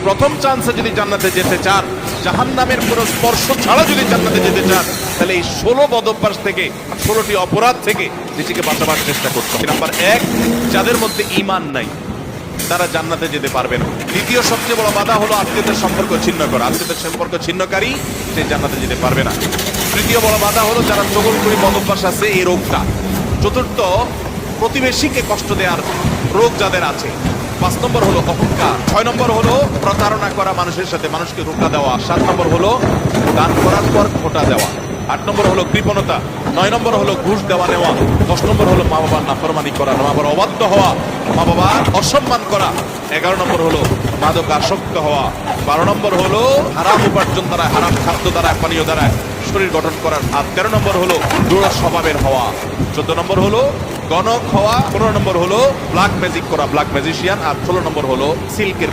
প্রথম চান্সে যদি জান্নাতে যেতে চান, জাহান্নামের কোনো স্পর্শ ছাড়া যদি জান্নাতে যেতে চান, তাহলে এই 16 বদভ্যাস থেকে, 16টি অপরাধ থেকে নিজেকে বাঁচাবার চেষ্টা করতে হবে। নাম্বার 1, যাদের মধ্যে ঈমান নাই তারা জান্নাতে যেতে পারবে না। দ্বিতীয় সবচেয়ে বড় বাধা হলো আত্মীয়তার সম্পর্ক ছিন্ন করা। আত্মীয়তার সম্পর্ক ছিন্নকারী সে জান্নাতে যেতে পারবে না। তৃতীয় বড় বাধা হলো যারা চগলখড়ি বদভ্যাস আছে, এই রোগটা। চতুর্থ, প্রতিবেশীকে কষ্ট দেওয়ার রোগ যাদের আছে। 5 নম্বর হলো অহংকার। 6 নম্বর হলো প্রতারণা করা মানুষের সাথে, মানুষকে ধোঁকা দেওয়া। 7 নম্বর হলো দান করার পর খোটা দেওয়া। 8 নম্বর হলো কৃপণতা। 9 নম্বর হলো ঘুষ দেওয়া নেওয়া। 10 নম্বর হলো মা বাবার নাফরমানি করা, মা বাবার অবাধ্য হওয়া, মা বাবার অসম্মান করা। 11 নম্বর হলো মাদক আসক্ত হওয়া। 12 নম্বর হলো হারাম উপার্জন দ্বারা, হারাম খাদ্য দ্বারা, পানীয় দ্বারা শরীর গঠন করার। আর 13 নম্বর হলো দৃঢ় স্বভাবের হওয়া। 14 নম্বর হলো গণক হওয়া। 15 নম্বর হলো ব্ল্যাক ম্যাজিক করা, ব্ল্যাক ম্যাজিশিয়ান। আর 16 নম্বর হলো সিল্কের